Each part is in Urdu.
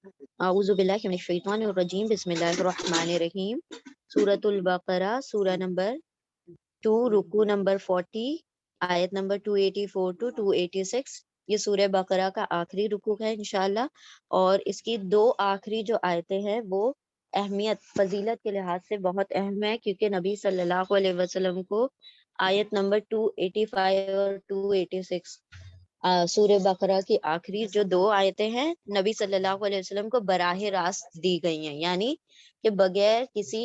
اعوذ باللہ من الشیطان الرجیم، بسم اللہ الرحمن الرحیم۔ سورۃ البقرہ، سورہ نمبر 2، رکوع نمبر 40، آیت نمبر 284 ٹو 286۔ یہ سورہ بقرہ کا آخری رکوع ہے انشاءاللہ، اور اس کی دو آخری جو آیتیں ہیں وہ اہمیت فضیلت کے لحاظ سے بہت اہم ہے، کیونکہ نبی صلی اللہ علیہ وسلم کو آیت نمبر 285 اور 286 سورہ بقرہ کی آخری جو دو آیتیں ہیں نبی صلی اللہ علیہ وسلم کو براہ راست دی گئی ہیں، یعنی کہ بغیر کسی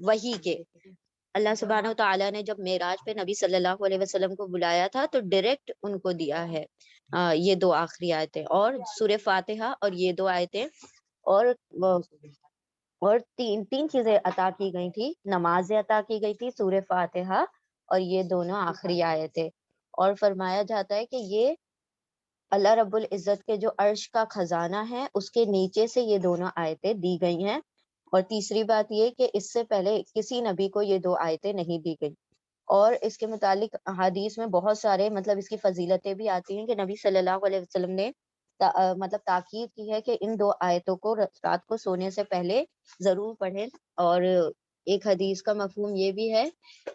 وحی کے۔ اللہ سبحانہ و تعالیٰ نے جب معراج پہ نبی صلی اللہ علیہ وسلم کو بلایا تھا تو ڈائریکٹ ان کو دیا ہے یہ دو آخری آیتیں، اور سورہ فاتحہ اور یہ دو آیتیں، اور تین چیزیں عطا کی گئی تھی، نماز عطا کی گئی تھی، سورہ فاتحہ اور یہ دونوں آخری آیتیں۔ اور فرمایا جاتا ہے کہ یہ اللہ رب العزت کے جو عرش کا خزانہ ہے اس کے نیچے سے یہ دونوں آیتیں دی گئی ہیں۔ اور تیسری بات یہ کہ اس سے پہلے کسی نبی کو یہ دو آیتیں نہیں دی گئی، اور اس کے متعلق حدیث میں بہت سارے اس کی فضیلتیں بھی آتی ہیں کہ نبی صلی اللہ علیہ وسلم نے تاکید کی ہے کہ ان دو آیتوں کو رات کو سونے سے پہلے ضرور پڑھیں۔ اور ایک حدیث کا مفہوم یہ بھی ہے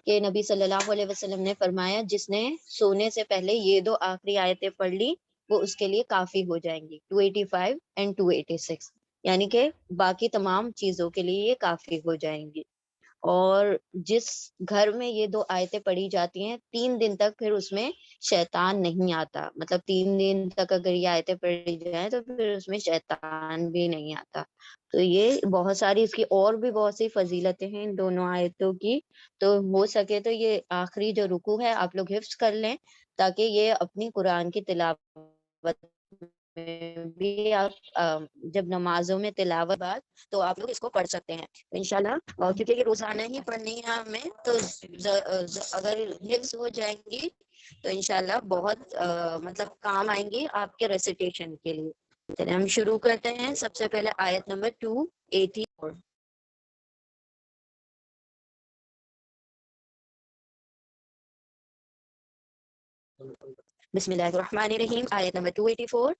کہ نبی صلی اللہ علیہ وسلم نے فرمایا جس نے سونے سے پہلے یہ دو آخری آیتیں پڑھ لی وہ اس کے لیے کافی ہو جائیں گی، 285 اینڈ 286، یعنی کہ باقی تمام چیزوں کے لیے یہ کافی ہو جائیں گی۔ اور جس گھر میں یہ دو آیتیں پڑھی جاتی ہیں 3 دن تک پھر اس میں شیطان نہیں آتا، 3 دن تک اگر یہ آیتیں پڑھی جائیں تو پھر اس میں شیطان بھی نہیں آتا۔ تو یہ بہت ساری اس کی اور بھی بہت سی فضیلتیں ہیں ان دونوں آیتوں کی، تو ہو سکے تو یہ آخری جو رکوع ہے آپ لوگ حفظ کر لیں، تاکہ یہ اپنی قرآن کی تلاوت میں بھی آپ جب نمازوں میں تلاوت بعد تو آپ لوگ اس کو پڑھ سکتے ہیں انشاءاللہ، کیونکہ یہ روزانہ ہی پڑھنی ہے ہمیں، تو اگر حفظ ہو جائیں گی تو انشاءاللہ بہت کام آئیں گی آپ کے ریسیٹیشن کے لیے۔ چلیں ہم شروع کرتے ہیں۔ سب سے پہلے آیت نمبر 284۔ بسم اللہ الرحمن الرحیم، آیت نمبر 284۔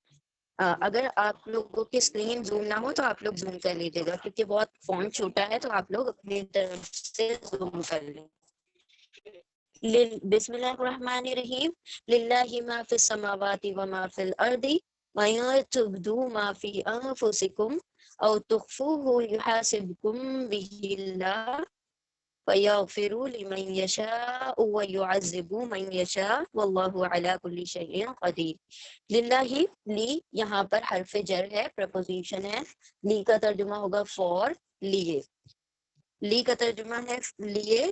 اگر آپ لوگوں کی اسکرین زوم نہ ہو تو آپ لوگ زوم کر لیجیے گا، کیونکہ بہت فونٹ چھوٹا ہے، تو آپ لوگ اپنی طرف سے زوم کر لیں۔ بسم اللہ الرحمن الرحیم، للہ ما فی السماوات وما فی الارض وَإِن تُبْدُوا مَا فِي أَنفُسِكُمْ أَوْ تُخْفُوهُ يُحَاسِبْكُم بِهِ اللَّهُ فَيَغْفِرُ لِمَن يَشَاءُ وَيُعَذِّبُ مَن يَشَاءُ وَاللَّهُ عَلَى كُلِّ شَيْءٍ قَدِيرٌ۔ للہ، لی یہاں پر حرف جر ہے، پریپوزیشن ہے۔ لی کا ترجمہ ہوگا فور، لیے۔ لی کا ترجمہ ہے لیے،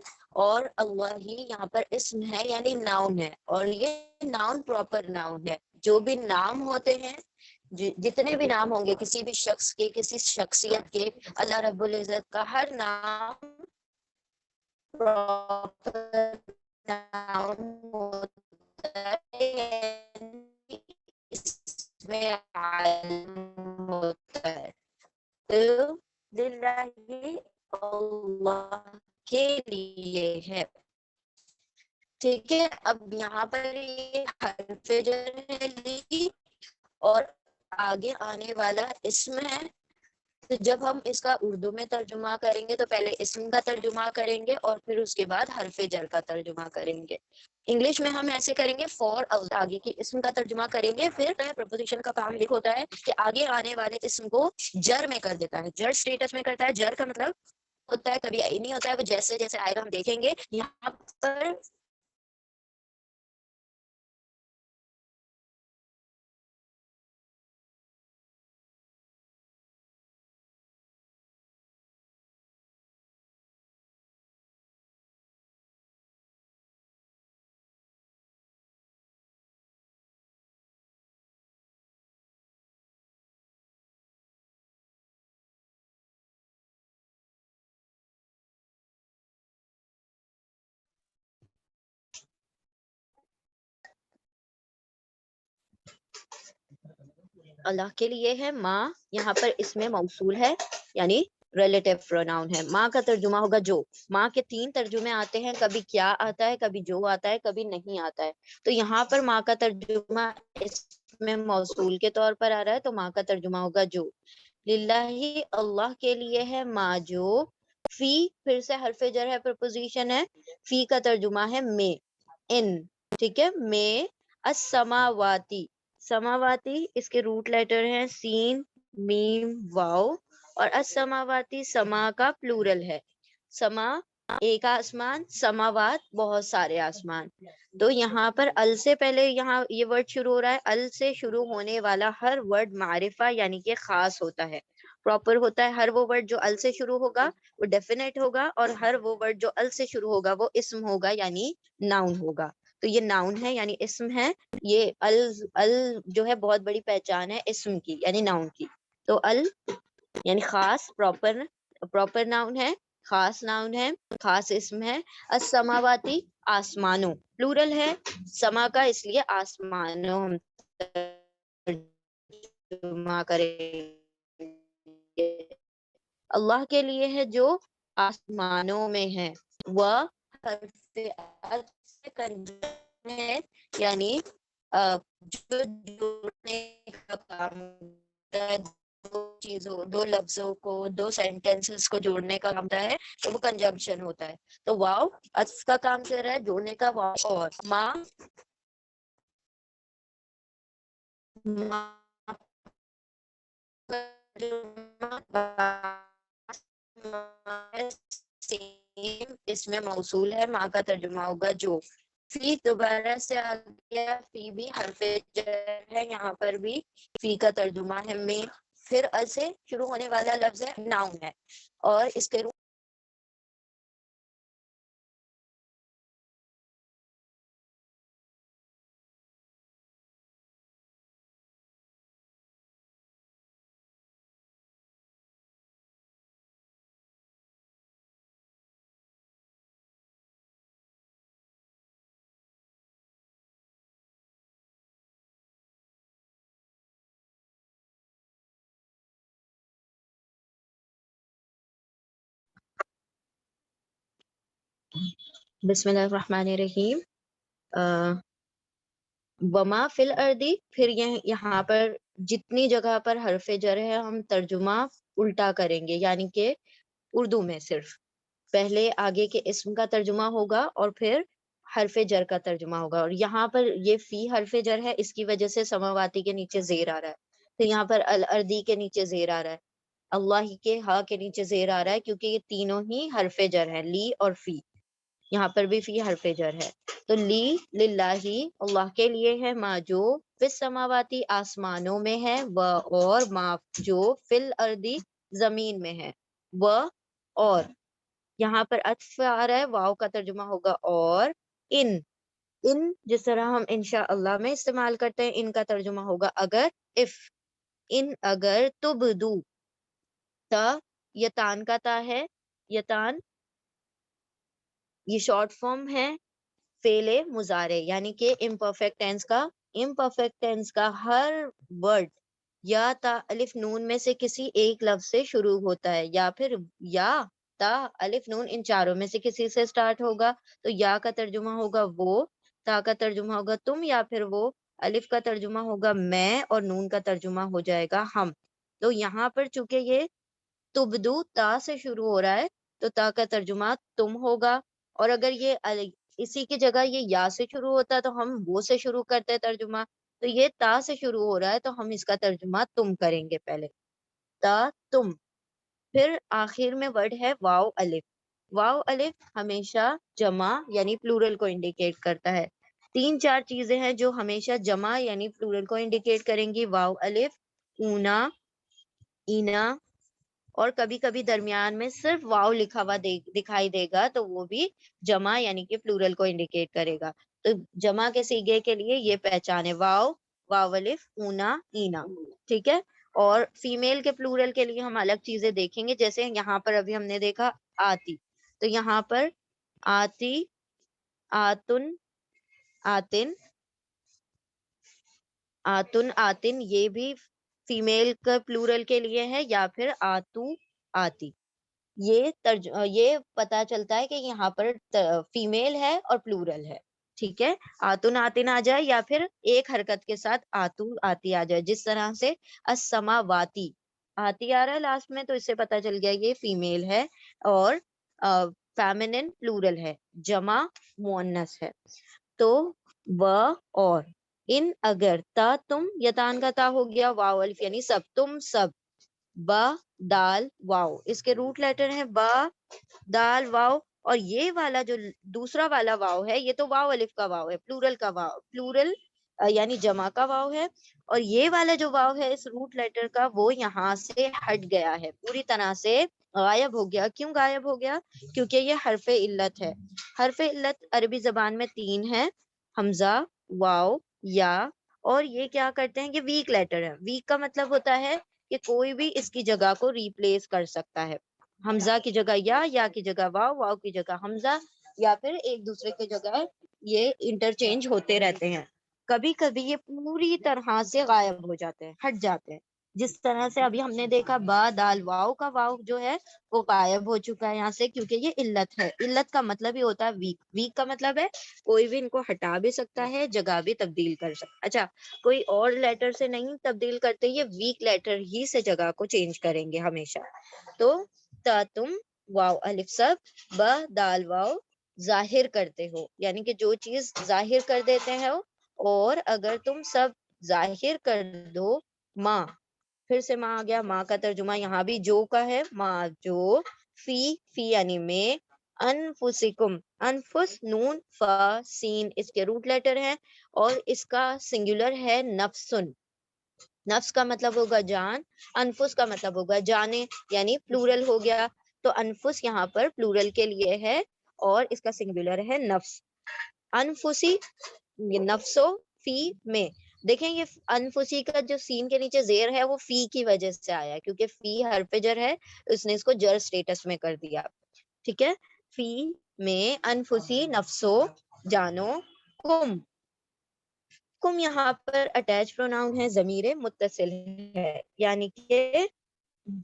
اور اللہ ہی یہاں پر اسم ہے یعنی ناؤن ہے، اور یہ ناؤن پراپر ناؤن ہے۔ جو بھی نام ہوتے ہیں، جتنے بھی نام ہوں گے کسی بھی شخص کے، کسی شخصیت کے، اللہ رب العزت کا ہر نام پراپر ناؤن ہوتا ہے، اس میں عالم ہوتا ہے۔ تو للہ اللہ کے لیے ہے، ٹھیک ہے۔ اب یہاں پر یہ حرف جر ہے لی، اور آگے آنے والا اسم ہے، تو جب ہم اس کا اردو میں ترجمہ کریں گے تو پہلے اسم کا ترجمہ کریں گے اور پھر اس کے بعد حرف جر کا ترجمہ کریں گے۔ انگلش میں ہم ایسے کریں گے، فور آگے کی اسم کا ترجمہ کریں گے، پھر پریپوزیشن کا کام یہ ہوتا ہے کہ آگے آنے والے اسم کو جر میں کر دیتا ہے، جر سٹیٹس میں کرتا ہے۔ جر کا مطلب ہوتا ہے کبھی نہیں ہوتا ہے، وہ جیسے جیسے آئے گا ہم دیکھیں گے۔ یہاں پر اللہ کے لیے ہے، ماں یہاں پر اس میں موصول ہے یعنی ریلیٹیو پروناؤن ہے۔ ماں کا ترجمہ ہوگا جو۔ ماں کے 3 ترجمے آتے ہیں، کبھی کیا آتا ہے، کبھی جو آتا ہے، کبھی نہیں آتا ہے۔ تو یہاں پر ماں کا ترجمہ اس میں موصول کے طور پر آ رہا ہے تو ما کا ترجمہ ہوگا جو. للہ اللہ کے لیے ہے ما جو. فی پھر سے حرف جر ہے پرپوزیشن ہے. فی کا ترجمہ ہے میں ان. ٹھیک ہے میں. السماواتی سماواتی اس کے روٹ لیٹر ہیں سین میم واو اور السماواتی سما کا پلورل ہے. سما ایک آسمان سماوات بہت سارے آسمان. تو یہاں پر ال سے پہلے یہاں یہ ورڈ شروع ہو رہا ہے. ال سے شروع ہونے والا ہر ورڈ معرفہ یعنی کہ خاص ہوتا ہے پراپر ہوتا ہے. ہر وہ ورڈ جو ال سے شروع ہوگا وہ ڈیفینیٹ ہوگا اور ہر وہ ورڈ جو ال سے شروع ہوگا وہ اسم ہوگا یعنی ناؤن ہوگا. تو یہ ناؤن ہے یعنی اسم ہے. یہ ال جو ہے بہت بڑی پہچان ہے اسم کی یعنی ناؤن کی. تو ال یعنی خاص پراپر ناؤن ہے خاص ناؤن ہے خاص اسم ہے. السماواتی آسمانوں پلورل ہے سما کا اس لیے آسمانوں ہم ترجمہ کریں گے. اللہ کے لیے ہے جو آسمانوں میں ہے. وہ حرف عطف سے کنجم ہے یعنی جو جوڑنے کا کام ہوتا ہے دو چیزوں دو لفظوں کو دو سینٹینسز کو جوڑنے کا کام ہوتا ہے تو وہ کنجمپشن ہوتا ہے. تو واو عطف کا کام کر رہا ہے جوڑنے کا. واو اور ماں اس میں موصول ہے. ماں کا ترجمہ ہوگا جو. فی دوبارہ سے آ گیا. فی بھی حرف جر ہے یہاں پر بھی. فی کا ترجمہ ہے میں. پھر ال سے شروع ہونے والا لفظ ہے ناؤن ہے اور اس کے بسم اللہ الرحمن الرحیم. وما فی الارضی پھر یہاں پر جتنی جگہ پر حرف جر ہے ہم ترجمہ الٹا کریں گے یعنی کہ اردو میں صرف پہلے آگے کے اسم کا ترجمہ ہوگا اور پھر حرف جر کا ترجمہ ہوگا. اور یہاں پر یہ فی حرف جر ہے اس کی وجہ سے سماواتی کے نیچے زیر آ رہا ہے. تو یہاں پر الارضی کے نیچے زیر آ رہا ہے. اللہ کے ہا کے نیچے زیر آ رہا ہے کیونکہ یہ تینوں ہی حرف جر ہیں لی اور فی. یہاں پر بھی فی حرف جر ہے. تو لی للہ اللہ کے لیے ہے ما جو فی السماواتی آسمانوں میں ہے. و اور ما جو فی الارضی زمین میں ہے. و اور یہاں پر عطف آ رہا ہے واو کا ترجمہ ہوگا اور. ان جس طرح ہم انشاءاللہ میں استعمال کرتے ہیں ان کا ترجمہ ہوگا اگر. اف ان اگر تبدو تا یتان کا تا ہے. یتان یہ شارٹ فارم ہے فعل مضارع یعنی کہ امپرفیکٹ ٹینس کا ہر ورڈ یا تا الف نون میں سے کسی ایک لفظ سے شروع ہوتا ہے یا پھر یا تا الف نون ان چاروں میں سے کسی سے سٹارٹ ہوگا. تو یا کا ترجمہ ہوگا وہ. تا کا ترجمہ ہوگا تم یا پھر وہ. الف کا ترجمہ ہوگا میں اور نون کا ترجمہ ہو جائے گا ہم. تو یہاں پر چونکہ یہ تبدو تا سے شروع ہو رہا ہے تو تا کا ترجمہ تم ہوگا. اور اگر یہ اسی کی جگہ یہ یا سے شروع ہوتا ہے تو ہم وہ سے شروع کرتے ہیں ترجمہ. تو یہ تا سے شروع ہو رہا ہے تو ہم اس کا ترجمہ تم کریں گے پہلے. تا تم. پھر آخر میں ورڈ ہے واو الف. واو الف ہمیشہ جمع یعنی پلورل کو انڈیکیٹ کرتا ہے. 3-4 چیزیں ہیں جو ہمیشہ جمع یعنی پلورل کو انڈیکیٹ کریں گی. واو الف اونا اینا اور کبھی کبھی درمیان میں صرف واو لکھا ہوا دکھائی دے گا تو وہ بھی جمع یعنی کہ پلورل کو انڈیکیٹ کرے گا. تو جمع کے صیغے کے لیے یہ پہچان ہے واو الف اونا اینا. ٹھیک ہے. اور فیمیل کے پلورل کے لیے ہم الگ چیزیں دیکھیں گے جیسے یہاں پر ابھی ہم نے دیکھا آتی. تو یہاں پر آتی آتن آتن آتن آتن یہ بھی فیمیل کا پلورل کے لیے ہے یا پھر آتو آتی. یہ پتا چلتا ہے کہ یہاں پر فیمیل ہے اور پلورل ہے. ٹھیک ہے, آتن آتن آ جائے یا پھر ایک حرکت کے ساتھ آتو آتی آ جائے, جس طرح سے السماواتی آتی آ رہا ہے لاسٹ میں, تو اس سے پتا چل گیا یہ فیمیل ہے اور فیمینن پلورل ہے, جمع مؤنث ہے. تو و اور ان اگر تا تم, یتان کا تا ہو گیا, واو الف یعنی سب, تم سب, با دال واو, اس کے روٹ لیٹر ہیں با دال واو, اور یہ والا جو دوسرا والا واو ہے یہ تو واو الف کا واو ہے, پلورل کا واو, پلورل یعنی جمع کا واو ہے, اور یہ والا جو واو ہے اس روٹ لیٹر کا وہ یہاں سے ہٹ گیا ہے, پوری طرح سے غائب ہو گیا. کیوں غائب ہو گیا؟ کیونکہ یہ حرف علت ہے. حرف علت عربی زبان میں 3 ہے, حمزہ, واو, یا, اور یہ کیا کرتے ہیں, یہ ویک لیٹر ہے. ویک کا مطلب ہوتا ہے کہ کوئی بھی اس کی جگہ کو ریپلیس کر سکتا ہے, حمزہ کی جگہ یا کی جگہ واو, واو کی جگہ حمزہ, یا پھر ایک دوسرے کی جگہ یہ انٹرچینج ہوتے رہتے ہیں. کبھی کبھی یہ پوری طرح سے غائب ہو جاتے ہیں, ہٹ جاتے ہیں, جس طرح سے ابھی ہم نے دیکھا با دال واو کا واو جو ہے وہ غائب ہو چکا ہے یہاں سے, کیونکہ یہ علت ہے. علت کا مطلب ہی ہوتا ہے ویک. ویک کا مطلب ہے کوئی بھی ان کو ہٹا بھی سکتا ہے, جگہ بھی تبدیل کر سکتا ہے. اچھا, کوئی اور لیٹر سے نہیں تبدیل کرتے, یہ ویک لیٹر ہی سے جگہ کو چینج کریں گے ہمیشہ. تو تا تم واو الف سب, با دال واو ظاہر کرتے ہو, یعنی کہ جو چیز ظاہر کر دیتے ہیں, اور اگر تم سب ظاہر کر دو, ماں, پھر سے ماں آ گیا, ماں کا ترجمہ یہاں بھی جو کا ہے, ماں جو, فی یعنی میں, انفسکم, انفس نون فا سین اس کے روٹ لیٹر ہیں, اور اس کا سنگولر ہے نفسن. نفس کا مطلب ہوگا جان, انفس کا مطلب ہوگا جانے, یعنی پلورل ہو گیا. تو انفس یہاں پر پلورل کے لیے ہے, اور اس کا سنگولر ہے نفس. انفسی, نفسو, فی میں. دیکھیں یہ انفسی کا جو سین کے نیچے زیر ہے وہ فی کی وجہ سے آیا, کیونکہ فی حرف جر ہے, اس نے اس کو جر سٹیٹس میں کر دیا. ٹھیک ہے, فی میں, انفسی نفسو, جانو, کم. کم یہاں پر اٹیچ پروناؤن ہے, ضمیر متصل ہے, یعنی کہ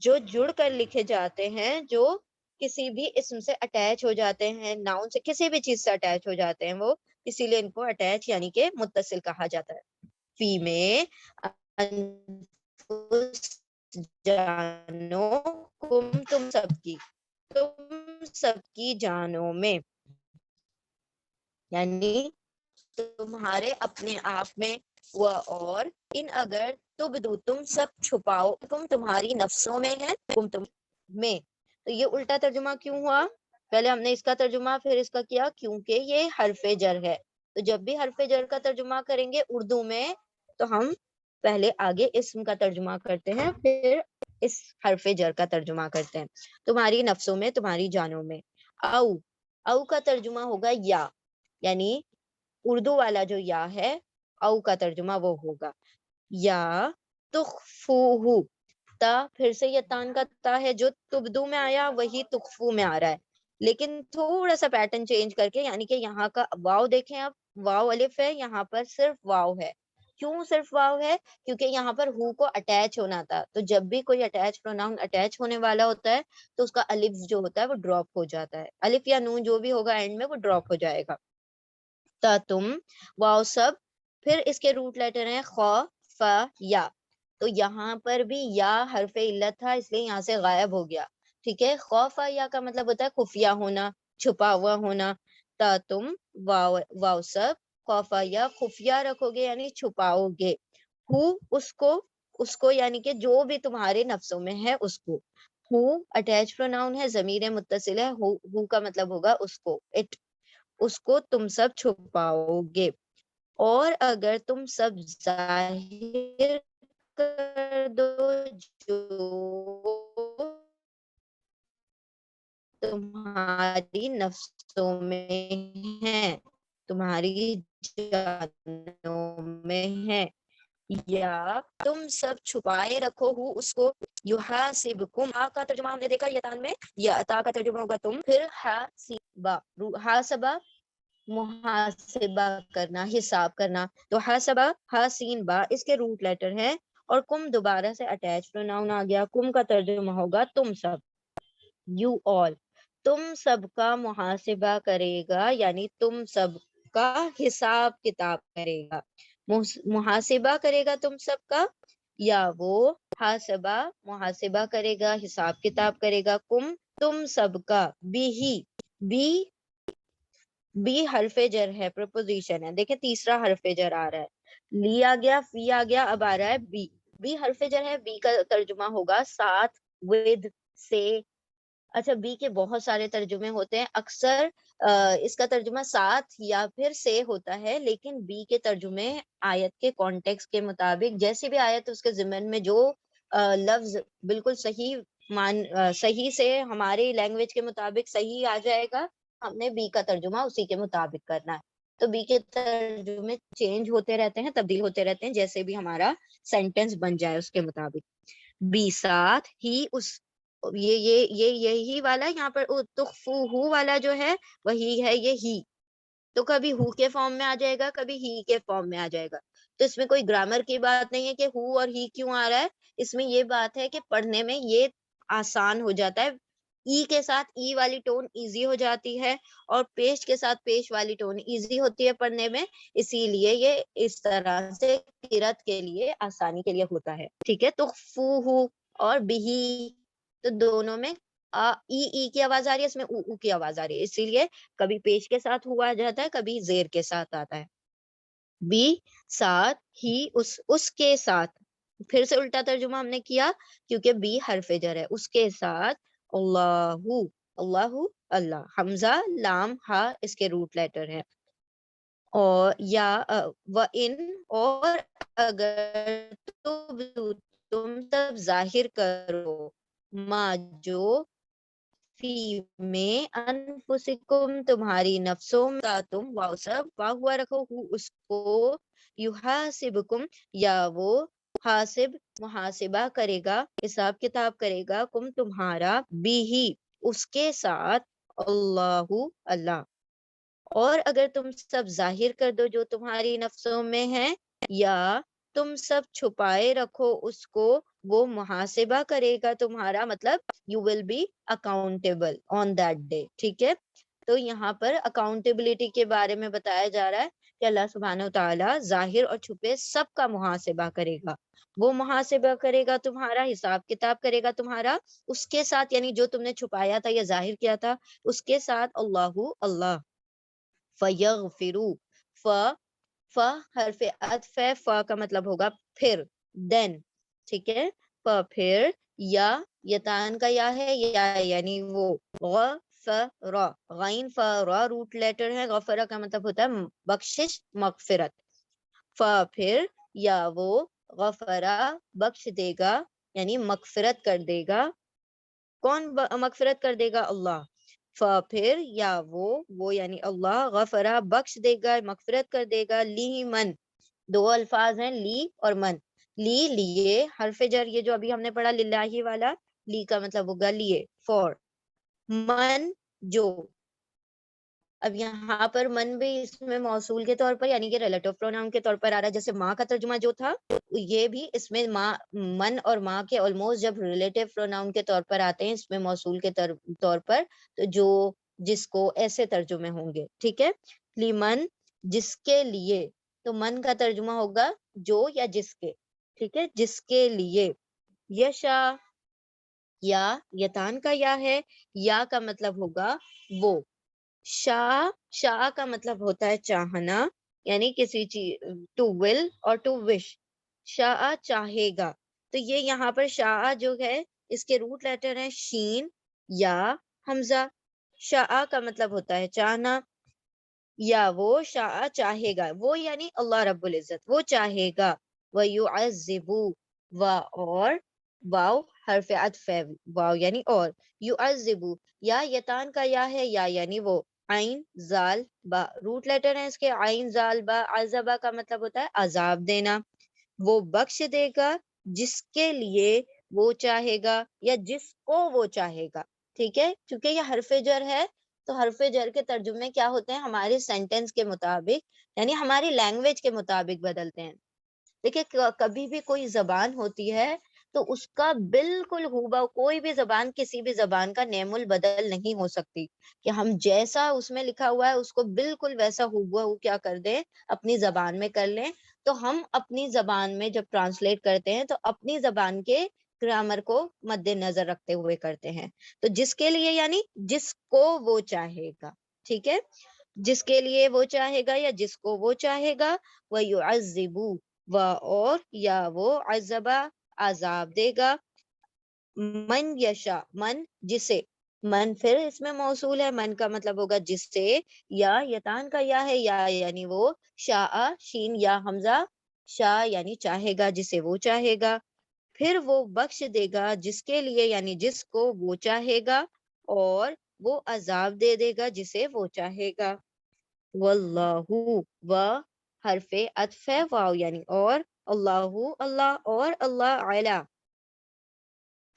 جو جڑ کر لکھے جاتے ہیں, جو کسی بھی اسم سے اٹیچ ہو جاتے ہیں, ناؤن سے, کسی بھی چیز سے اٹیچ ہو جاتے ہیں وہ, اسی لیے ان کو اٹیچ یعنی کہ متصل کہا جاتا ہے. فی میں, انفس, جانو, کم تم سب کی, تم سب کی جانوں میں, یعنی تمہارے اپنے آپ میں, وہ اور ان اگر تبدو تم سب چھپاؤ, تم تمہاری نفسوں میں ہے, تم میں. تو یہ الٹا ترجمہ کیوں ہوا؟ پہلے ہم نے اس کا ترجمہ پھر اس کا کیا, کیونکہ یہ حرف جر ہے. تو جب بھی حرف جر کا ترجمہ کریں گے اردو میں, تو ہم پہلے آگے اسم کا ترجمہ کرتے ہیں, پھر اس حرف جر کا ترجمہ کرتے ہیں. تمہاری نفسوں میں, تمہاری جانوں میں. او, او کا ترجمہ ہوگا یا, یعنی اردو والا جو یا ہے, او کا ترجمہ وہ ہوگا یا تخفوہ. تا پھر سے یہ تان کا تا ہے, جو تبدو میں آیا وہی تخفو میں آ رہا ہے, لیکن تھوڑا سا پیٹرن چینج کر کے, یعنی کہ یہاں کا واو دیکھیں آپ, واو الف ہے, یہاں پر صرف واو ہے. کیوں صرف واو ہے؟ کیونکہ یہاں پر ہو کو اٹیچ ہونا تھا, تو جب بھی کوئی اٹیچ پروناؤن اٹیچ ہونے والا ہوتا ہے تو اس کا الف جو ہوتا ہے وہ ڈراپ ہو جاتا ہے, الف یا نون جو بھی ہوگا اینڈ میں وہ ڈراپ ہو جائے گا. تا تم واو سب, پھر اس کے روٹ لیٹر ہیں خا, فا, یا. تو یہاں پر بھی یا حرف علت تھا, اس لیے یہاں سے غائب ہو گیا. ٹھیک ہے, خا, فا, یا کا مطلب ہوتا ہے خفیہ ہونا, چھپا ہوا ہونا. تا تم واو, واو سب, خا, فا, یا خفیہ رکھو گے یعنی چھپاؤ گے. ہو, اس کو یعنی کہ جو بھی تمہارے نفسوں میں ہے اس کو. ہو اٹیچ پروناؤن ہے, ضمیر متصل ہے, ہو کا مطلب ہوگا اس کو, اٹ, اس کو تم سب چھپاؤ گے. اور اگر تم سب ظاہر کر دو جو تمہاری نفسوں میں ہے, تمہاری جانوں میں ہے, یا تم سب چھپائے رکھو ہو اس کو, یحاسبکم. آ کا ترجمہ ہم نے دیکھا یتان میں, یا تا کا ترجمہ ہوگا تم, پھر حاسبہ, حاسبہ محاسبہ کرنا, حساب کرنا. تو حاسبہ, حاسین با, اس کے روٹ لیٹر ہے, اور کم دوبارہ سے اٹیچ پروناؤن آ گیا. کم کا ترجمہ ہوگا تم سب, یو آل, تم سب کا محاسبہ کرے گا, یعنی تم سب کا حساب کتاب کرے گا. محاسبہ کرے گا تم سب کا, یا وہ حاسبہ محاسبہ کرے گا, حساب کتاب کرے گا, تم سب کا, بی حرف جر ہے, پرپوزیشن ہے. دیکھیں تیسرا حرف جر آ رہا ہے, لی آ گیا, فی آ گیا, اب آ رہا ہے بی. بی حرف جر ہے, بی کا ترجمہ ہوگا ساتھ, ود, سے. اچھا بی کے بہت سارے ترجمے ہوتے ہیں, اکثر اس کا ترجمہ ساتھ یا پھر سے ہوتا ہے, لیکن بی کے ترجمے آیت کے کانٹیکس کے مطابق, جیسی بھی آیت اس کے ضمن میں جو لفظ بالکل صحیح سے ہماری لینگویج کے مطابق صحیح آ جائے گا, ہم نے بی کا ترجمہ اسی کے مطابق کرنا ہے. تو بی کے ترجمے چینج ہوتے رہتے ہیں, تبدیل ہوتے رہتے ہیں, جیسے بھی ہمارا سینٹینس بن جائے اس کے مطابق. بی ساتھ, ہی اس, یہی والا یہاں پر تخفوہ والا جو ہے وہی ہے یہ ہی, تو کبھی ہو کے فارم میں آ جائے گا, کبھی ہی کے فارم میں آ جائے گا. تو اس میں کوئی گرامر کی بات نہیں ہے کہ ہو اور ہی کیوں آ رہا ہے, اس میں یہ بات ہے کہ پڑھنے میں یہ آسان ہو جاتا ہے. ای کے ساتھ ای والی ٹون ایزی ہو جاتی ہے, اور پیش کے ساتھ پیش والی ٹون ایزی ہوتی ہے پڑھنے میں, اسی لیے یہ اس طرح سے قرات کے لیے آسانی کے لیے ہوتا ہے. ٹھیک ہے, تخفوہ اور بہی, تو دونوں میں ای کی آواز آ رہی ہے, اس میں او کی آواز آ رہی ہے, اسی لیے کبھی پیش کے ساتھ ہوا جاتا ہے, کبھی زیر کے ساتھ آتا ہے. بی ساتھ, ہی اس کے ساتھ, پھر سے الٹا ترجمہ ہم نے کیا کیونکہ بی حرف جر ہے, اس کے ساتھ, اللہ, اللہ, حمزہ لام ہا اس کے روٹ لیٹر ہے. اور یا وَإِن, اور اگر تم سب ظاہر کرو, ما جو, فی میں, انفسکم تمہاری نفسوں کا, تم واو سب واو ہوا رکھو, اس کو, یحاسبکم, یا وہ حاسب محاسبہ کرے گا, حساب کتاب کرے گا, کم تمہارا, بھی ہی اس کے ساتھ, اللہ, اللہ. اور اگر تم سب ظاہر کر دو جو تمہاری نفسوں میں ہے, یا تم سب چھپائے رکھو اس کو, وہ محاسبہ کرے گا تمہارا, مطلب you will be accountable on that day. ٹھیک ہے, تو یہاں پر اکاؤنٹیبلٹی کے بارے میں بتایا جا رہا ہے کہ اللہ سبحانہ وتعالی ظاہر اور چھپے سب کا محاسبہ کرے گا. وہ محاسبہ کرے گا تمہارا, حساب کتاب کرے گا تمہارا, اس کے ساتھ, یعنی جو تم نے چھپایا تھا یا ظاہر کیا تھا اس کے ساتھ, اللہ, اللہ. فَيَغْفِرُ, حرف عطف ہے, فا کا مطلب ہوگا پھر, دین. ٹھیک ہے, پھر, یا یتان کا یا ہے, یا یعنی وہ, غفر, غین فرا روٹ لیٹر ہے, غفرہ کا مطلب ہوتا ہے بخشش, مغفرت. پھر, یا وہ, غفرہ بخش دے گا, یعنی مغفرت کر دے گا. کون مغفرت کر دے گا؟ اللہ. پھر, یا وہ یعنی اللہ, غفرہ بخش دے گا, مغفرت کر دے گا, لی من, دو الفاظ ہیں لی اور من. لی لیے, حرف جر یہ جو ابھی ہم نے پڑھا للہ والا, لی کا مطلب ہوگا لیے, فور. من جو, اب یہاں پر من بھی اس میں موصول کے طور پر, یعنی کہ ریلیٹو پروناؤن کے طور پر آ رہا ہے, جیسے ماں کا ترجمہ جو تھا, یہ بھی اس میں ماں, من اور ماں کے آلموسٹ جب ریلیٹو پروناؤن کے طور پر آتے ہیں اس میں موصول کے طور پر, تو جو جس کو ایسے ترجمے ہوں گے. ٹھیک ہے, لیمن جس کے لیے, تو من کا ترجمہ ہوگا جو یا جس کے. ٹھیک ہے, جس کے لیے. یشا, یا یتان کا یا ہے, یا کا مطلب ہوگا وہ. شاہ کا مطلب ہوتا ہے چاہنا, یعنی کسی چیز, ٹو ول اور ٹو وش. شاہ چاہے گا, تو یہ یہاں پر شاہ جو ہے اس کے روٹ لیٹر ہیں شین یا حمزہ. شاہ کا مطلب ہوتا ہے چاہنا, یا وہ شاہ چاہے گا, وہ یعنی اللہ رب العزت وہ چاہے گا. وَيُعَذِّبُ, اور واو حرف عطف ہے, واو یعنی اور, یعذبو, یا یتان کا یا ہے, یا یعنی وہ, عین زال با روٹ لیٹر ہیں اس کے, عین زال با, عذبہ کا مطلب ہوتا ہے عذاب دینا. وہ بخش دے گا جس کے لیے وہ چاہے گا, یا جس کو وہ چاہے گا. ٹھیک ہے, کیونکہ یہ حرف جر ہے تو حرف جر کے ترجمے کیا ہوتے ہیں, ہمارے سینٹینس کے مطابق, یعنی ہماری لینگویج کے مطابق بدلتے ہیں. دیکھیں کبھی بھی کوئی زبان ہوتی ہے تو اس کا بالکل ہو کوئی بھی زبان کسی بھی زبان کا نعم البدل نہیں ہو سکتی کہ ہم جیسا اس میں لکھا ہوا ہے اس کو بالکل ویسا ہو کیا کر دیں اپنی زبان میں کر لیں. تو ہم اپنی زبان میں جب ٹرانسلیٹ کرتے ہیں تو اپنی زبان کے گرامر کو مد نظر رکھتے ہوئے کرتے ہیں. تو جس کے لیے یعنی جس کو وہ چاہے گا, ٹھیک ہے, جس کے لیے وہ چاہے گا یا جس کو وہ چاہے گا, وَيُعَذِّبُ و اور یا وہ عذبہ عذاب دے گا, من یشا من جسے, من پھر اس میں موصول ہے, من کا مطلب ہوگا جس سے, یا یتان کا یا ہے یا یعنی وہ, شاء شین یا حمزہ, شاء یعنی چاہے گا جسے وہ چاہے گا, پھر وہ بخش دے گا جس کے لیے یعنی جس کو وہ چاہے گا, اور وہ عذاب دے دے گا جسے وہ چاہے گا. واللہ و حرف عطف ہے, واو یعنی اور, اللہ اللہ اور اللہ اعلی,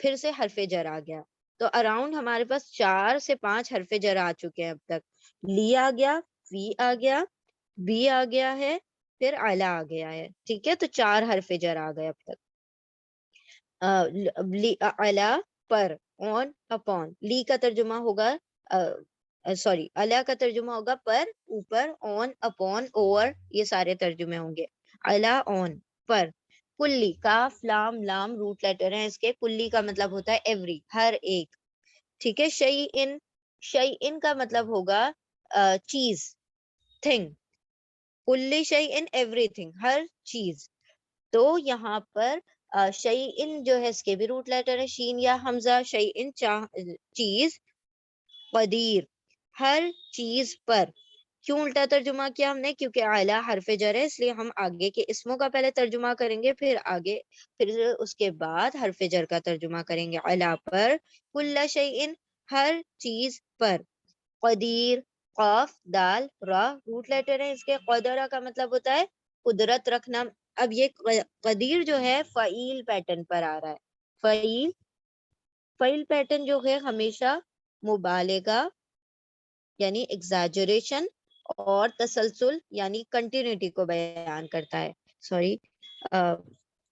پھر سے حرف جر آ گیا. تو اراؤنڈ ہمارے پاس 4 سے 5 حرف جر آ چکے ہیں اب تک. لی آ گیا, فی آ گیا, بی آ گیا ہے, پھر اعلی آ گیا ہے, ٹھیک ہے. تو 4 حرف جر آ گئے اب تک. اعلی پر, آن اپون, لی کا ترجمہ ہوگا سوری اعلی کا ترجمہ ہوگا پر, اوپر, آن اپون, اوور, یہ سارے ترجمے ہوں گے. اعلی آن پر, کلی, کاف لام لام روٹ لیٹر ہیں اس کے, کلی کا مطلب ہوتا ہے ایوری, ہر ایک, ٹھیک ہے. شیئن, شیئن کا مطلب ہوگا چیز, تھنگ, کلی شیئن ایوری تھنگ, ہر چیز. تو یہاں پر شیئن جو ہے اس کے بھی روٹ لیٹر ہے شین یا حمزہ, شیئن چیز, قدیر ہر چیز پر. کیوں الٹا ترجمہ کیا ہم نے؟ کیونکہ اعلی حرف جر ہے, اس لیے ہم آگے کے اسموں کا پہلے ترجمہ کریں گے, پھر آگے پھر اس کے بعد حرف جر کا ترجمہ کریں گے. اعلی پر, کل شیئن ہر چیز پر, قدیر, قاف دال را روٹ لیٹر ہے اس کے, قدرہ کا مطلب ہوتا ہے قدرت رکھنا. اب یہ قدیر جو ہے فعیل پیٹرن پر آ رہا ہے. فعیل, فعیل پیٹرن جو ہے ہمیشہ مبالغہ یعنی ایگزاجریشن اور تسلسل یعنی کنٹینیوٹی کو بیان کرتا ہے. سوری,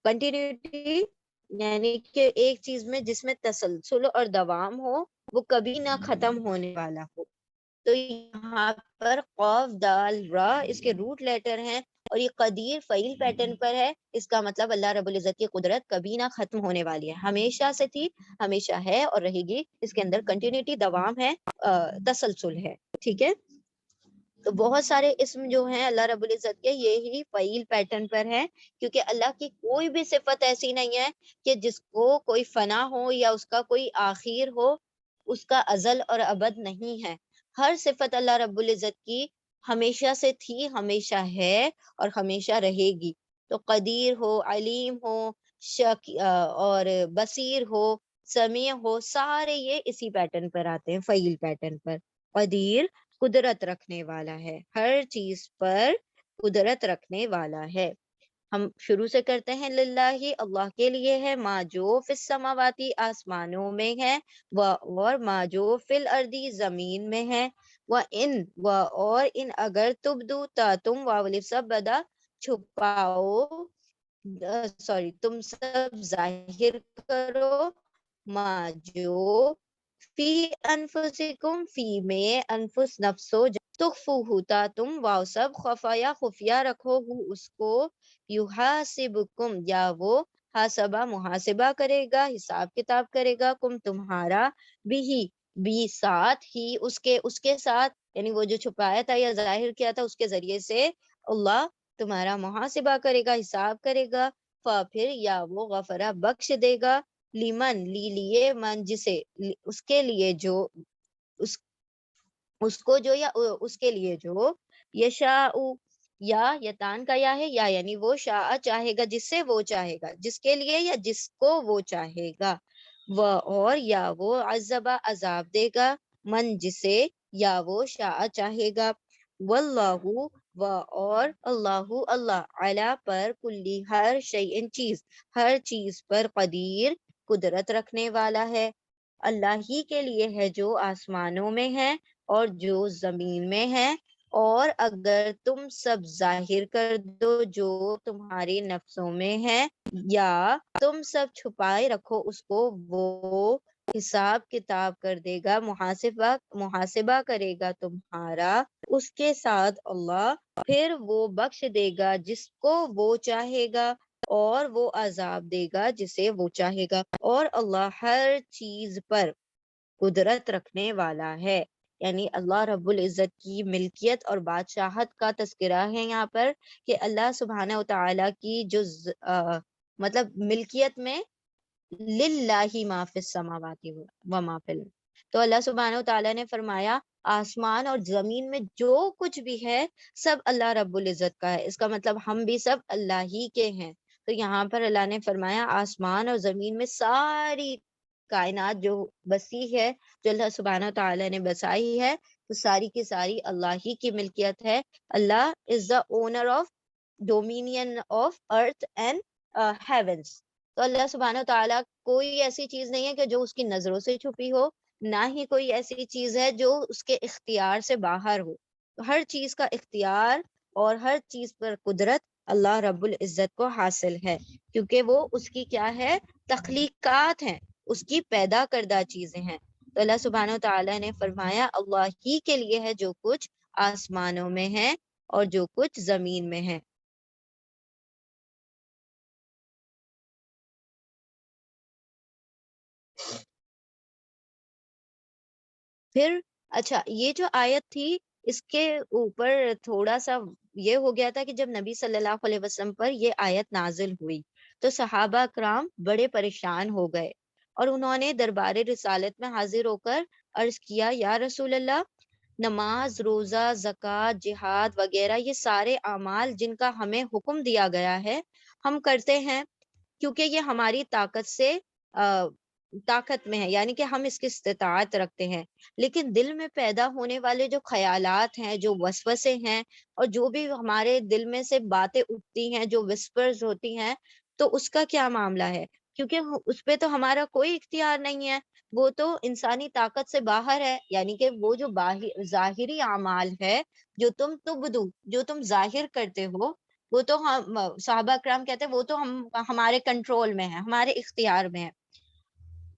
کنٹینیوٹی یعنی کہ ایک چیز میں جس میں تسلسل اور دوام ہو, وہ کبھی نہ ختم ہونے والا ہو. تو یہاں پر قاف دال را اس کے روٹ لیٹر ہیں, اور یہ قدیر فعیل پیٹرن پر ہے. اس کا مطلب اللہ رب العزت کی قدرت کبھی نہ ختم ہونے والی ہے, ہمیشہ سے تھی, ہمیشہ ہے اور رہے گی. اس کے اندر کنٹینیوٹی, دوام ہے, تسلسل ہے, ٹھیک ہے. تو بہت سارے اسم جو ہیں اللہ رب العزت کے یہی فعیل پیٹرن پر ہے, کیونکہ اللہ کی کوئی بھی صفت ایسی نہیں ہے کہ جس کو کوئی فنا ہو یا اس کا کوئی آخر ہو, اس کا ازل اور ابد نہیں ہے. ہر صفت اللہ رب العزت کی ہمیشہ سے تھی, ہمیشہ ہے اور ہمیشہ رہے گی. تو قدیر ہو, علیم ہو, اور بصیر ہو, سمیع ہو, سارے یہ اسی پیٹرن پر آتے ہیں, فعیل پیٹرن پر. قدیر قدرت رکھنے والا ہے, ہر چیز پر قدرت رکھنے والا ہے. ہم شروع سے کرتے ہیں للہ, اللہ کے لیے ہے, ما جو فی السماواتی آسمانوں میں ہے, اور ما جو فی الارضی زمین میں ہے, و ان اور ان اگر تبدو تا تم واولف سب بدا چھپاؤ, سوری تم سب ظاہر کرو, ما جو فی انفسکم فی میں انفس نفسو تخفو ہوتا تم واو سب خفایا خفیہ رکھو ہو اس کو, یحاسبکم یا وہ حاسبہ محاسبہ کرے گا, حساب کتاب کرے گا, کم تمہارا, بھی ساتھ ہی اس کے ساتھ, یعنی وہ جو چھپایا تھا یا ظاہر کیا تھا اس کے ذریعے سے اللہ تمہارا محاسبہ کرے گا, حساب کرے گا. پھر یا وہ غفرہ بخش دے گا, لیمن لیے من جسے, اس کے لیے جو اس کو جو یا اس کے لیے جو, یشاء یا یتان کا یا ہے, یا یعنی وہ شاء چاہے گا جس سے وہ چاہے گا, جس کے لیے یا جس کو وہ چاہے گا. وہ اور یا وہ عذبہ عذاب دے گا, من جسے یا وہ شاء چاہے گا. واللہ و اور اللہ اللہ, علی پر, کلی ہر شیء چیز, ہر چیز پر, قدیر قدرت رکھنے والا ہے. اللہ ہی کے لیے ہے جو آسمانوں میں ہے اور جو زمین میں ہے, اور اگر تم سب ظاہر کر دو جو تمہاری نفسوں میں ہے یا تم سب چھپائے رکھو اس کو، وہ حساب کتاب کر دے گا، محاسبہ کرے گا تمہارا اس کے ساتھ اللہ، پھر وہ بخش دے گا جس کو وہ چاہے گا اور وہ عذاب دے گا جسے وہ چاہے گا، اور اللہ ہر چیز پر قدرت رکھنے والا ہے۔ یعنی اللہ رب العزت کی ملکیت اور بادشاہت کا تذکرہ ہے یہاں پر، کہ اللہ سبحانہ و تعالیٰ کی جو مطلب ملکیت میں للہ ما فی السماوات و ما فی الارض، تو اللہ سبحانہ و تعالیٰ نے فرمایا آسمان اور زمین میں جو کچھ بھی ہے سب اللہ رب العزت کا ہے، اس کا مطلب ہم بھی سب اللہ ہی کے ہیں۔ تو یہاں پر اللہ نے فرمایا آسمان اور زمین میں ساری کائنات جو بسی ہے، جو اللہ سبحانہ و تعالیٰ نے بسائی ہے، تو ساری کی ساری اللہ ہی کی ملکیت ہے۔ Allah is the owner of dominion of earth and heavens. تو اللہ سبحانہ و تعالیٰ کوئی ایسی چیز نہیں ہے کہ جو اس کی نظروں سے چھپی ہو، نہ ہی کوئی ایسی چیز ہے جو اس کے اختیار سے باہر ہو۔ تو ہر چیز کا اختیار اور ہر چیز پر قدرت اللہ رب العزت کو حاصل ہے، کیونکہ وہ اس کی کیا ہے، تخلیقات ہیں، اس کی پیدا کردہ چیزیں ہیں۔ تو اللہ سبحانہ و تعالیٰ نے فرمایا اللہ ہی کے لیے ہے جو کچھ آسمانوں میں ہے اور جو کچھ زمین میں ہے۔ پھر اچھا یہ جو آیت تھی اس کے اوپر تھوڑا سا یہ ہو گیا تھا کہ جب نبی صلی اللہ علیہ وسلم پر یہ آیت نازل ہوئی تو صحابہ کرام بڑے پریشان ہو گئے، اور انہوں نے دربار رسالت میں حاضر ہو کر عرض کیا یا رسول اللہ، نماز، روزہ، زکوٰۃ، جہاد وغیرہ یہ سارے اعمال جن کا ہمیں حکم دیا گیا ہے ہم کرتے ہیں کیونکہ یہ ہماری طاقت سے طاقت میں ہے، یعنی کہ ہم اس کی استطاعت رکھتے ہیں، لیکن دل میں پیدا ہونے والے جو خیالات ہیں، جو وسوسے ہیں، اور جو بھی ہمارے دل میں سے باتیں اٹھتی ہیں جو وسپرز ہوتی ہیں، تو اس کا کیا معاملہ ہے؟ کیونکہ اس پہ تو ہمارا کوئی اختیار نہیں ہے، وہ تو انسانی طاقت سے باہر ہے، یعنی کہ وہ جو ظاہری اعمال ہے، جو تم تبدو، جو تم ظاہر کرتے ہو، وہ تو ہم صحابہ کرام کہتے ہیں وہ تو ہمارے کنٹرول میں ہے، ہمارے اختیار میں ہے،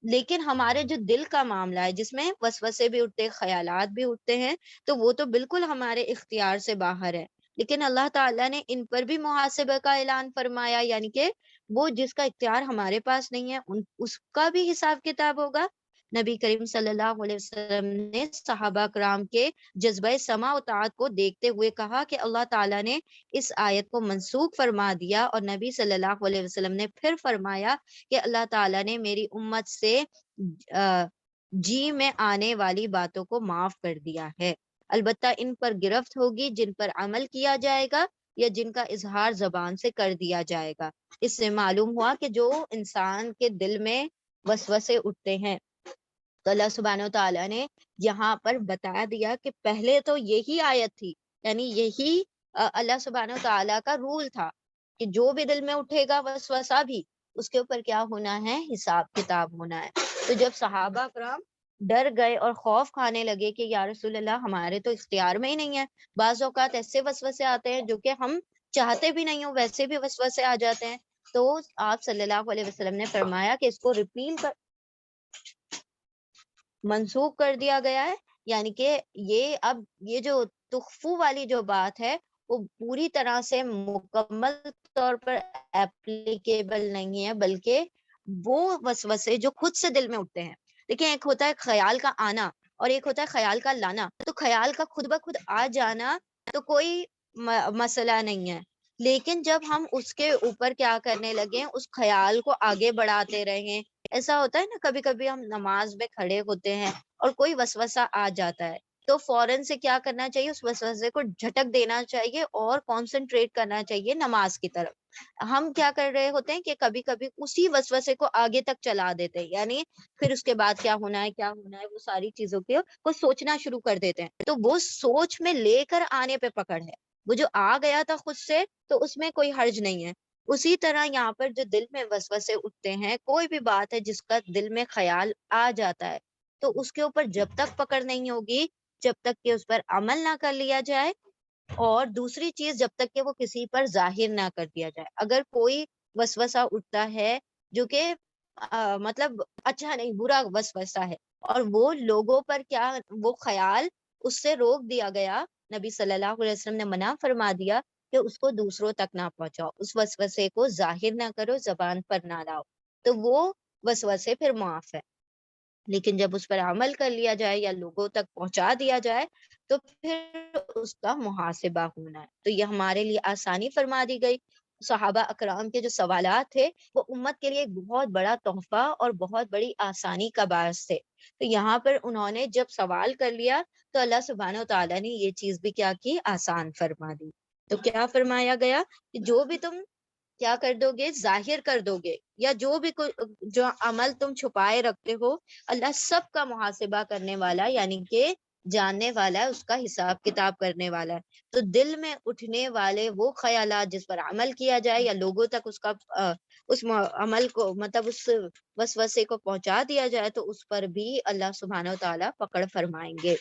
لیکن ہمارے جو دل کا معاملہ ہے جس میں وسوسے بھی اٹھتے، خیالات بھی اٹھتے ہیں، تو وہ تو بالکل ہمارے اختیار سے باہر ہے، لیکن اللہ تعالیٰ نے ان پر بھی محاسبہ کا اعلان فرمایا، یعنی کہ وہ جس کا اختیار ہمارے پاس نہیں ہے اس کا بھی حساب کتاب ہوگا۔ نبی کریم صلی اللہ علیہ وسلم نے صحابہ کرام کے جذبہ سماع و طاعت کو دیکھتے ہوئے کہا کہ اللہ تعالیٰ نے اس آیت کو منسوخ فرما دیا، اور نبی صلی اللہ علیہ وسلم نے پھر فرمایا کہ اللہ تعالیٰ نے میری امت سے جی میں آنے والی باتوں کو معاف کر دیا ہے، البتہ ان پر گرفت ہوگی جن پر عمل کیا جائے گا یا جن کا اظہار زبان سے کر دیا جائے گا۔ اس سے معلوم ہوا کہ جو انسان کے دل میں وسوسے اٹھتے ہیں، تو اللہ سبحانہ و تعالیٰ نے یہاں پر بتا دیا کہ پہلے تو یہی آیت تھی، یعنی یہی اللہ سبحانہ و تعالیٰ کا رول تھا کہ جو بھی دل میں اٹھے گا وسوسہ بھی، اس کے اوپر کیا ہونا ہے، حساب کتاب ہونا ہے۔ تو جب صحابہ کرام ڈر گئے اور خوف کھانے لگے کہ یا رسول اللہ ہمارے تو اختیار میں ہی نہیں ہے، بعض اوقات ایسے وسوسے آتے ہیں جو کہ ہم چاہتے بھی نہیں ہوں ویسے بھی وسوسے آ جاتے ہیں، تو آپ صلی اللہ علیہ وسلم نے فرمایا کہ اس کو منسوخ کر دیا گیا ہے، یعنی کہ اب یہ جو تخفو والی جو بات ہے وہ پوری طرح سے مکمل طور پر ایپلیکیبل نہیں ہے، بلکہ وہ وسوسے جو خود سے دل میں اٹھتے ہیں، دیکھیں ایک ہوتا ہے خیال کا آنا اور ایک ہوتا ہے خیال کا لانا، تو خیال کا خود بخود آ جانا تو کوئی مسئلہ نہیں ہے، لیکن جب ہم اس کے اوپر کیا کرنے لگے، اس خیال کو آگے بڑھاتے رہیں، ایسا ہوتا ہے نا کبھی کبھی ہم نماز میں کھڑے ہوتے ہیں اور کوئی وسوسہ آ جاتا ہے تو فوراً سے کیا کرنا چاہیے، اس وسوسے کو جھٹک دینا چاہیے اور کانسنٹریٹ کرنا چاہیے نماز کی طرف۔ ہم کیا کر رہے ہوتے ہیں کہ کبھی کبھی اسی وسوسے کو آگے تک چلا دیتے ہیں، یعنی پھر اس کے بعد کیا ہونا ہے کیا ہونا ہے وہ ساری چیزوں کو سوچنا شروع کر دیتے ہیں، تو وہ سوچ میں لے کر آنے پہ پکڑ ہے، وہ جو آ گیا تھا خود سے تو اس میں کوئی حرج نہیں ہے۔ اسی طرح یہاں پر جو دل میں وسوسے اٹھتے ہیں، کوئی بھی بات ہے جس کا دل میں خیال آ جاتا ہے تو اس کے اوپر جب تک پکڑ نہیں ہوگی، جب تک کہ اس پر عمل نہ کر لیا جائے، اور دوسری چیز جب تک کہ وہ کسی پر ظاہر نہ کر دیا جائے. اگر کوئی وسوسہ اٹھتا ہے جو کہ مطلب اچھا نہیں، برا وسوسہ ہے، اور وہ لوگوں پر کیا وہ خیال اس سے روک دیا گیا، نبی صلی اللہ علیہ وسلم نے منع فرما دیا کہ اس کو دوسروں تک نہ پہنچاؤ، اس وسوسے کو ظاہر نہ کرو، زبان پر نہ لاؤ، تو وہ وسوسے پھر معاف ہے. لیکن جب اس پر عمل کر لیا جائے یا لوگوں تک پہنچا دیا جائے تو پھر اس کا محاسبہ ہونا ہے. تو یہ ہمارے لیے آسانی فرما دی گئی. صحابہ اکرام کے جو سوالات تھے وہ امت کے لیے ایک بہت بڑا تحفہ اور بہت بڑی آسانی کا باعث تھے. تو یہاں پر انہوں نے جب سوال کر لیا تو اللہ سبحانہ و تعالیٰ نے یہ چیز بھی کیا کی، آسان فرما دی. تو کیا فرمایا گیا کہ جو بھی تم کیا کر دو گے، ظاہر کر دو گے، یا جو بھی جو عمل تم چھپائے رکھتے ہو، اللہ سب کا محاسبہ کرنے والا، یعنی کہ جاننے والا ہے، اس کا حساب کتاب کرنے والا ہے. تو دل میں اٹھنے والے وہ خیالات جس پر عمل کیا جائے یا لوگوں تک اس کا عمل کو مطلب اس وسوسے کو پہنچا دیا جائے تو اس پر بھی اللہ سبحانہ و تعالیٰ پکڑ فرمائیں گے.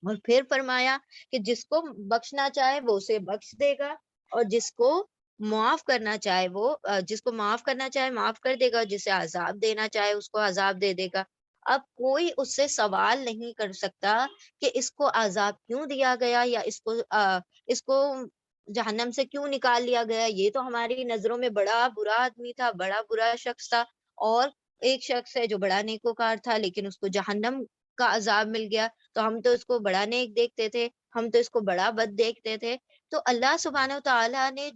اور پھر فرمایا کہ جس کو بخشنا چاہے وہ اسے بخش دے گا، اور جس کو معاف کرنا چاہے وہ جس کو معاف کرنا چاہے معاف کر دے گا، جسے عذاب دینا چاہے اس کو عذاب دے دے گا. اب کوئی اس سے سوال نہیں کر سکتا کہ اس کو عذاب کیوں دیا گیا، یا اس کو جہنم سے کیوں نکال لیا گیا. یہ تو ہماری نظروں میں بڑا برا آدمی تھا، بڑا برا شخص تھا، اور ایک شخص ہے جو بڑا نیکوکار تھا لیکن اس کو جہنم کا عذاب مل گیا، تو ہم تو اس کو بڑا نیک دیکھتے تھے، ہم تو اس کو بڑا بد دیکھتے تھے. تو اللہ سبحانہ و تعالیٰ نے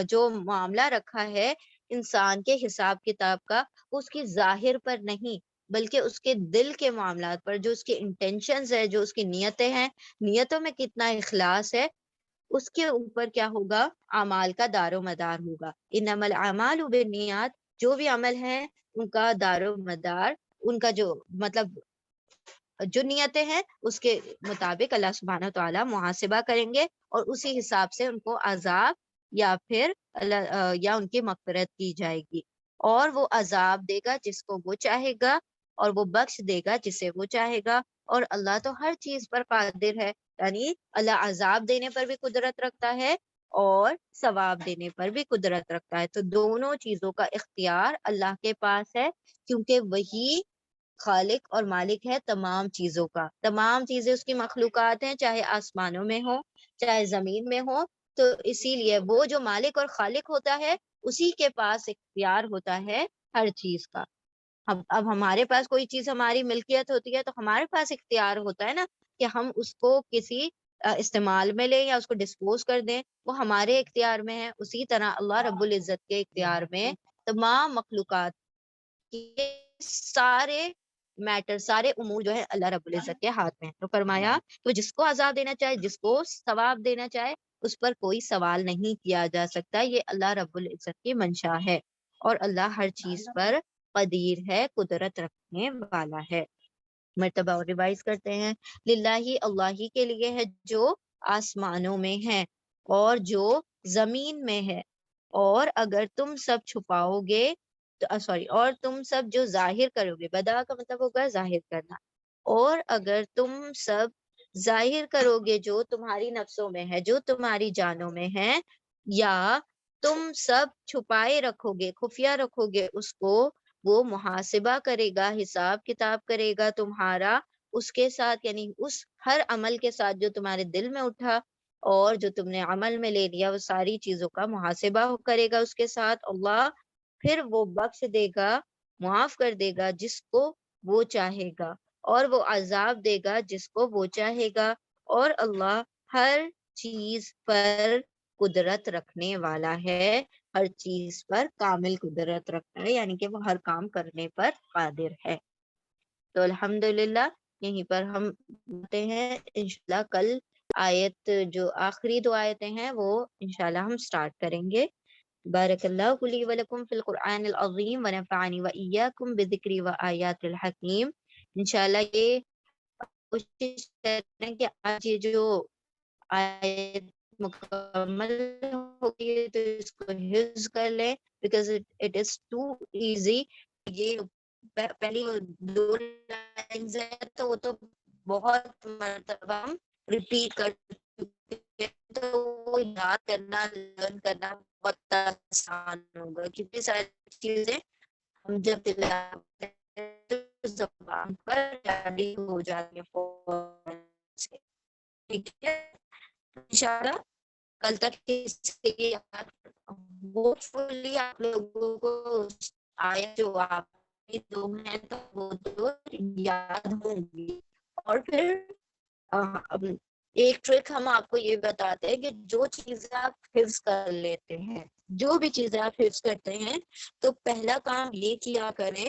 جو معاملہ رکھا ہے انسان کے حساب کتاب کا، اس کی ظاہر پر نہیں بلکہ اس کے دل کے معاملات پر، جو اس کے انٹینشنز ہے، جو اس کی نیتیں ہیں، نیتوں میں کتنا اخلاص ہے، اس کے اوپر کیا ہوگا، اعمال کا دار و مدار ہوگا. انما الاعمال بالنیات، جو بھی عمل ہے ان کا دار و مدار، ان کا جو مطلب جو نیتیں ہیں اس کے مطابق اللہ سبحانہ تعالیٰ محاسبہ کریں گے، اور اسی حساب سے ان کو عذاب یا پھر یا ان کی مغفرت کی جائے گی. اور وہ عذاب دے گا جس کو وہ چاہے گا، اور وہ بخش دے گا جسے وہ چاہے گا. اور اللہ تو ہر چیز پر قادر ہے، یعنی اللہ عذاب دینے پر بھی قدرت رکھتا ہے اور ثواب دینے پر بھی قدرت رکھتا ہے. تو دونوں چیزوں کا اختیار اللہ کے پاس ہے، کیونکہ وہی خالق اور مالک ہے تمام چیزوں کا. تمام چیزیں اس کی مخلوقات ہیں، چاہے آسمانوں میں ہو چاہے زمین میں ہو. تو اسی لیے وہ جو مالک اور خالق ہوتا ہے اسی کے پاس اختیار ہوتا ہے ہر چیز کا. اب ہمارے پاس کوئی چیز ہماری ملکیت ہوتی ہے تو ہمارے پاس اختیار ہوتا ہے نا کہ ہم اس کو کسی استعمال میں لیں یا اس کو ڈسپوز کر دیں، وہ ہمارے اختیار میں ہے. اسی طرح اللہ رب العزت کے اختیار میں تمام مخلوقات کے سارے میٹر، سارے امور جو ہے اللہ رب العزت کے ہاتھ میں. تو فرمایا تو جس کو عذاب دینا چاہے، جس کو ثواب دینا چاہے، اس پر کوئی سوال نہیں کیا جا سکتا. یہ اللہ رب العزت کی منشا ہے، اور اللہ ہر چیز پر قدیر ہے، قدرت رکھنے والا ہے. مرتبہ اور ریوائز کرتے ہیں. للہ اللہ ہی کے لیے ہے جو آسمانوں میں ہے اور جو زمین میں ہے. اور اگر تم سب چھپاؤ گے سوری اور تم سب جو ظاہر کرو گے، بدا کا مطلب ہوگا ظاہر کرنا. اور اگر تم سب ظاہر کرو گے جو تمہاری نفسوں میں ہے، جو تمہاری جانوں میں ہے، یا تم سب چھپائے رکھو گے، خفیہ رکھو گے اس کو، وہ محاسبہ کرے گا، حساب کتاب کرے گا تمہارا اس کے ساتھ، یعنی اس ہر عمل کے ساتھ جو تمہارے دل میں اٹھا اور جو تم نے عمل میں لے لیا، وہ ساری چیزوں کا محاسبہ کرے گا اس کے ساتھ اللہ. پھر وہ بخش دے گا، معاف کر دے گا جس کو وہ چاہے گا، اور وہ عذاب دے گا جس کو وہ چاہے گا. اور اللہ ہر چیز پر قدرت رکھنے والا ہے، ہر چیز پر کامل قدرت رکھتا ہے، یعنی کہ وہ ہر کام کرنے پر قادر ہے. تو الحمدللہ یہیں پر ہم بولتے ہیں. انشاءاللہ کل آیت جو آخری دو آیتیں ہیں وہ انشاءاللہ ہم سٹارٹ کریں گے. بارک اللہ لی ولکم فی القرآن العظیم ونفعنی وإیاکم بذکری وآیات الحکیم. انشاءاللہ یہ کوشش کریں کہ آج یہ جو آیت مکمل ہوگی تو اس کو حفظ کر لیں، because it is too easy. یہ پہلی دو لائنز ہے تو وہ تو بہت مرتبہ ہم ریپیٹ کر چکے گے تو وہ یاد کرنا لرن کرنا بہت آسان ہوگا، کیونکہ ساری چیزیں ہم جب تلاوت کرتے ہیں تو زبان پر جاری ہو جاتی ہیں فوراً سے. ٹھیک ہے، انشاءاللہ کل تک ہوپ فلی آپ لوگوں کو آیا جو آپ دو ہیں تو وہ تو یاد ہوں گی. اور پھر ایک ٹرک ہم آپ کو یہ بتاتے ہیں کہ جو چیزیں آپ حفظ کر لیتے ہیں، جو بھی چیزیں آپ حفظ کرتے ہیں، تو پہلا کام یہ کیا کریں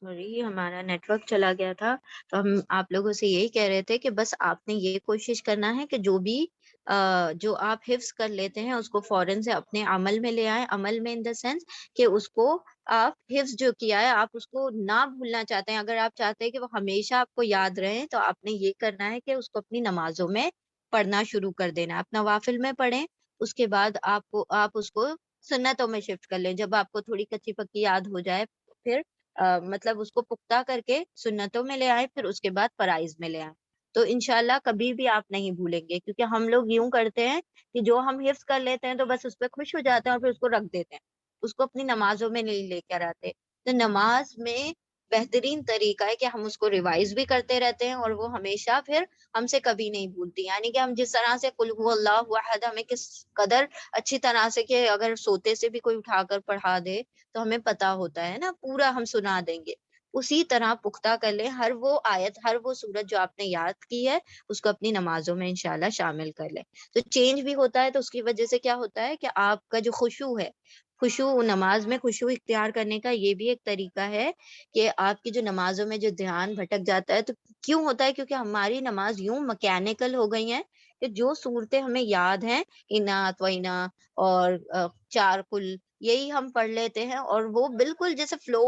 سوری ہمارا نیٹ ورک چلا گیا تھا. تو ہم آپ لوگوں سے یہی کہہ رہے تھے کہ بس آپ نے یہ کوشش کرنا ہے کہ جو بھی جو آپ حفظ کر لیتے ہیں اس کو فوراً سے اپنے عمل میں لے آئیں. عمل میں ان دا سینس کہ اس کو آپ حفظ جو کیا ہے آپ اس کو نہ بھولنا چاہتے ہیں. اگر آپ چاہتے ہیں کہ وہ ہمیشہ آپ کو یاد رہیں تو آپ نے یہ کرنا ہے کہ اس کو اپنی نمازوں میں پڑھنا شروع کر دینا. آپ نوافل میں پڑھیں، اس کے بعد آپ اس کو سنتوں میں شفٹ کر لیں. جب آپ کو تھوڑی کچی پکی یاد ہو جائے پھر مطلب اس کو پختہ کر کے سنتوں میں لے آئے، پھر اس کے بعد فرائض میں لے آئے. تو انشاءاللہ کبھی بھی آپ نہیں بھولیں گے، کیونکہ ہم لوگ یوں کرتے ہیں کہ جو ہم حفظ کر لیتے ہیں تو بس اس پہ خوش ہو جاتے ہیں اور پھر اس کو رکھ دیتے ہیں، اس کو اپنی نمازوں میں نہیں لے کر آتے. تو نماز میں بہترین طریقہ ہے کہ ہم اس کو ریوائز بھی کرتے رہتے ہیں اور وہ ہمیشہ پھر ہم سے کبھی نہیں بھولتی. یعنی کہ ہم جس طرح سے قل هو اللہ احد ہمیں کس قدر اچھی طرح سے کہ اگر سوتے سے بھی کوئی اٹھا کر پڑھا دے تو ہمیں پتا ہوتا ہے نا، پورا ہم سنا دیں گے. اسی طرح پختہ کر لیں ہر وہ آیت، ہر وہ سورت جو آپ نے یاد کی ہے اس کو اپنی نمازوں میں انشاءاللہ شامل کر لیں. تو چینج بھی ہوتا ہے، تو اس کی وجہ سے کیا ہوتا ہے کہ آپ کا جو خشوع ہے، خشوع نماز میں خشوع اختیار کرنے کا یہ بھی ایک طریقہ ہے کہ آپ کی جو نمازوں میں جو دھیان بھٹک جاتا ہے تو کیوں ہوتا ہے؟ کیونکہ ہماری نماز یوں مکینیکل ہو گئی ہیں کہ جو صورتیں ہمیں یاد ہیں، انا توینا اور چار کل، یہی ہم پڑھ لیتے ہیں اور وہ بالکل جیسے فلو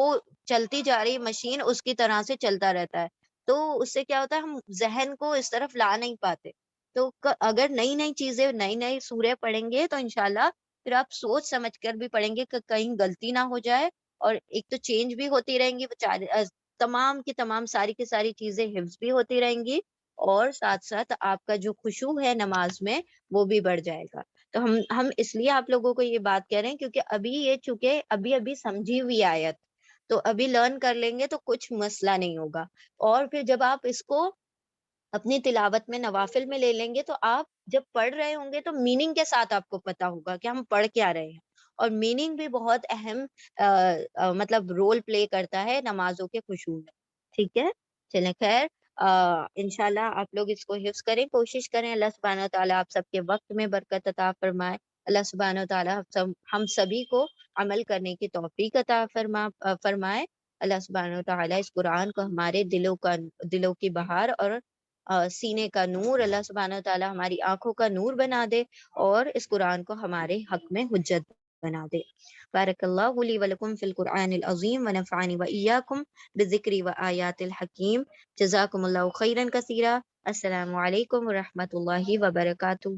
چلتی جا رہی مشین اس کی طرح سے چلتا رہتا ہے. تو اس سے کیا ہوتا ہے، ہم ذہن کو اس طرف لا نہیں پاتے. تو اگر نئی نئی چیزیں، نئی نئی سوریں پڑھیں گے تو انشاءاللہ پھر آپ سوچ سمجھ کر بھی پڑھیں گے کہ کہیں غلطی نہ ہو جائے. اور ایک تو چینج بھی ہوتی رہیں گی، تمام کی تمام ساری کی ساری چیزیں حفظ بھی ہوتی رہیں گی، اور ساتھ ساتھ آپ کا جو خشوع ہے نماز میں وہ بھی بڑھ جائے گا. تو ہم اس لیے آپ لوگوں کو یہ بات کہہ رہے ہیں کیونکہ ابھی یہ چونکہ ابھی سمجھی ہوئی آیت، تو ابھی لرن کر لیں گے تو کچھ مسئلہ نہیں ہوگا. اور پھر جب آپ اس کو اپنی تلاوت میں نوافل میں لے لیں گے تو آپ جب پڑھ رہے ہوں گے تو میننگ کے ساتھ آپ کو پتا ہوگا کہ ہم پڑھ کیا رہے ہیں. اور میننگ بھی بہت اہم مطلب رول پلے کرتا ہے نمازوں کے خشوع میں. ٹھیک ہے، چلیں خیر، انشاءاللہ آپ لوگ اس کو حفظ کریں، کوشش کریں. اللہ سبحانہ وتعالیٰ آپ سب کے وقت میں برکت عطا فرمائے. اللہ سبحانہ وتعالیٰ ہم سبھی کو عمل کرنے کی توفیق عطا فرمائے. اللہ سبحانہ وتعالیٰ اس قرآن کو ہمارے دلوں کی بہار اور سینے کا نور، اللہ سبحانہ وتعالیٰ ہماری آنکھوں کا نور بنا دے اور اس قرآن کو ہمارے حق میں حجت بنا دے. بارک اللہ لی ولکم فی القرآن العظیم ونفعنی وإیاکم بذکر وآیات الحکیم. جزاکم اللہ خیرا کثیرا. السلام علیکم ورحمۃ اللہ وبرکاتہ.